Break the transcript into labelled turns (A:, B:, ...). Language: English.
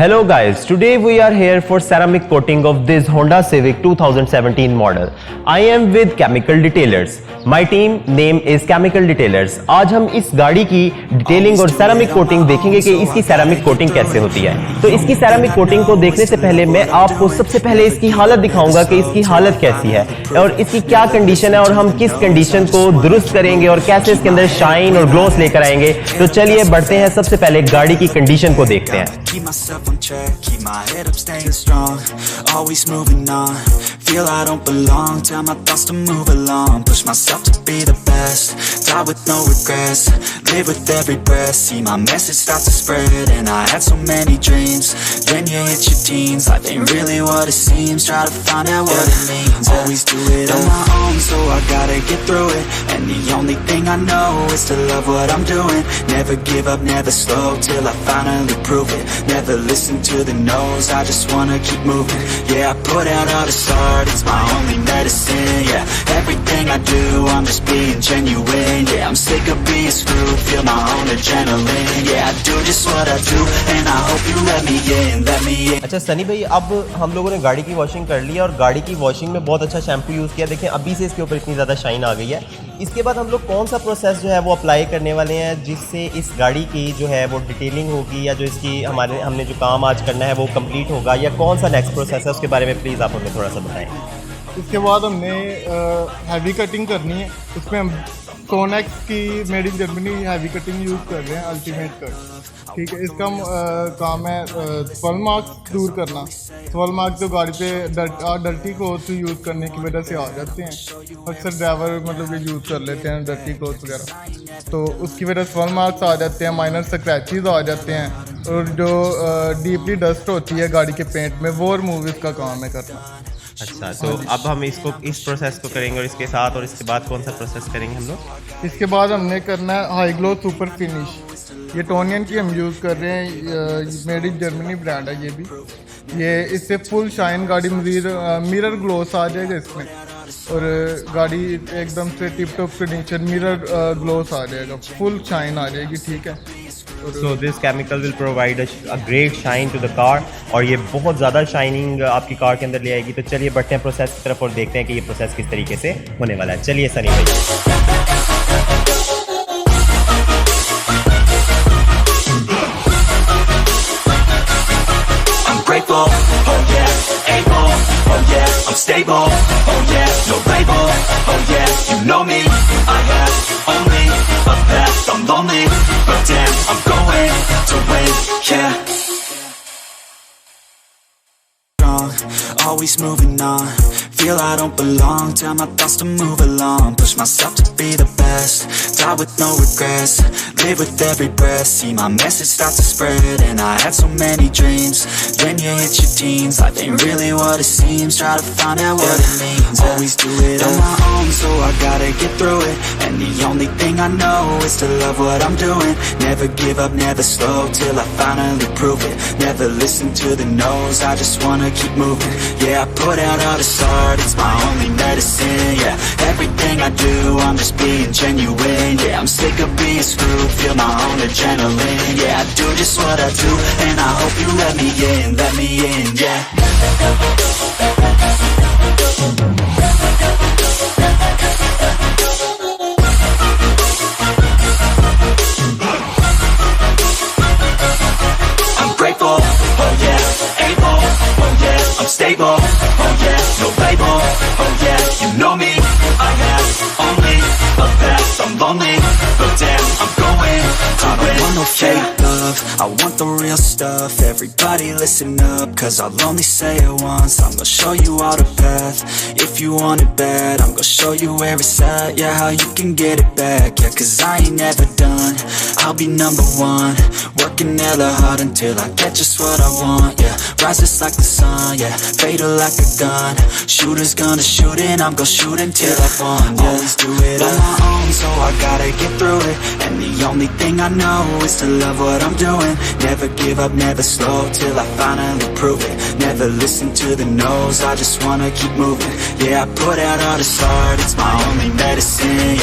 A: Hello guys, today we are here for ceramic coating of this Honda Civic 2017 model. I am with Chemical Detailers. My team name is Chemical Detailers. आज हम इस गाड़ी की detailing और ceramic coating देखेंगे कि इसकी ceramic coating कैसे होती है। तो इसकी सेरामिक कोटिंग को देखने से पहले मैं आपको सबसे पहले इसकी हालत दिखाऊंगा कि इसकी हालत कैसी है और इसकी क्या कंडीशन है और हम किस कंडीशन को दुरुस्त करेंगे और कैसे इसके अंदर शाइन और ग्लोस लेकर आएंगे। तो चलिए बढ़ते हैं, सबसे पहले गाड़ी की कंडीशन को देखते हैं।
B: Keep myself on track, keep my head up, staying strong. Always moving on, feel I don't belong. Tell my thoughts to move along, push myself to be the best. Die with no regrets, live with every breath. See my message start to spread, and I had so many dreams. Then you hit your teens, life ain't really what it seems. Try to find out what it means. Always do it on my own, so I gotta get through it. And the only thing I know is to love what I'm doing. Never give up, never slow, till I finally prove it. Never listen to the no's, I just wanna keep moving. Yeah, I put out all the start, it's my only medicine. Yeah, everything I do, I'm just being genuine. Yeah, I'm sick of being screwed, feel my own adrenaline. Yeah, I do just what I do, and I hope you let me in, let me in.
A: अच्छा सनी भाई, अब हम लोगों ने गाड़ी की washing कर ली और गाड़ी की वॉशिंग में बहुत अच्छा शैम्पू यूज़ किया। देखें अभी से इसके ऊपर इतनी ज़्यादा शाइन आ गई है। इसके बाद हम लोग कौन सा प्रोसेस जो है वो अप्लाई करने वाले हैं जिससे इस गाड़ी की जो है वो डिटेलिंग होगी या जो इसकी हमने जो काम आज करना है वो कंप्लीट होगा, या कौन सा नेक्स्ट प्रोसेस है उसके बारे में प्लीज़ आप हमें थोड़ा सा बताएं।
C: इसके बाद हमने हैवी कटिंग करनी है। उसमें हम सोनेक्स की made in Germany heavy cutting use कर रहे हैं, अल्टीमेट कट। ठीक है, इसका काम है स्वल मार्क्स दूर करना। स्वल मार्क्स जो गाड़ी पे डर्टी क्लोथ यूज़ करने की वजह से आ जाते हैं। अक्सर ड्राइवर मतलब ये यूज़ कर लेते हैं डर्टी क्लोथ वगैरह, तो उसकी वजह से स्वल मार्क्स आ जाते हैं, माइनर स्क्रैचेस आ जाते हैं, और जो डीपली डस्ट होती है गाड़ी के पेंट में वो रिमूव इसका काम है करना।
A: अच्छा, तो अब हम इसको इस प्रोसेस को करेंगे और इसके साथ और इसके बाद कौन सा प्रोसेस करेंगे हम लोग?
C: इसके बाद हमने करना है हाई ग्लो सुपर फिनिश। ये टोनियन की हम यूज़ कर रहे हैं, मेड इन जर्मनी ब्रांड है ये भी। ये इससे फुल शाइन गाड़ी मिरर ग्लोस आ जाएगा इसमें, और गाड़ी एकदम से tip top condition mirror gloss आ जाएगा, फुल शाइन आ जाएगी। ठीक है,
A: So this chemical will provide a great shine to the car और ये बहुत ज़्यादा शाइनिंग आपकी कार के अंदर ले आएगी। तो चलिए बढ़ते हैं प्रोसेस की तरफ और देखते हैं कि ये प्रोसेस किस तरीके से होने वाला है। चलिए सनी भाई।
B: Grateful, oh yeah, able, oh yeah, I'm stable, oh yeah, no label, oh yeah, you know me, I have only a path, I'm lonely, but damn, I'm going to win, yeah. Always moving on, feel I don't belong, tell my thoughts to move along, push myself to be the best, die with no regrets, live with every breath, see my message start to spread, and I had so many dreams, then you hit your teens, life ain't really what it seems, try to find out what it means, always do it on my own, so I gotta get through it, and the only thing I know is to love what I'm doing, never give up, never slow, till I finally prove it, never listen to the no's, I just wanna keep moving, yeah, I put out all the start, it's my only medicine, yeah, everything I do, I'm just being genuine, yeah, I'm sick of being screwed, feel my own adrenaline, yeah, I do just what I do, and I hope you let me in, yeah. I'm grateful, oh yeah, able, oh yeah, I'm stable, oh yeah, no label, oh yeah, you know me, I have only a path, I'm lonely, but damn, I'm going to win. I don't want no fake love, I want the real stuff, everybody listen up, cause I'll only say it once, I'm gonna show you all the path, if you want it bad, I'm gonna show you where it's at, yeah, how you can get it back, yeah, cause I ain't never done, I'll be number one, working hella hard until I get just what I want, yeah, rises like the sun, yeah, fatal like a gun, shooters gonna shoot and I'm gonna shoot until I won, yeah, always do it on my own, so I gotta get through it, and the only thing I know is to love what I'm doing, never give up, never slow, till I finally prove it, never listen to the no's, I just wanna keep moving, yeah, I put out all the start, it's my only medicine, yeah.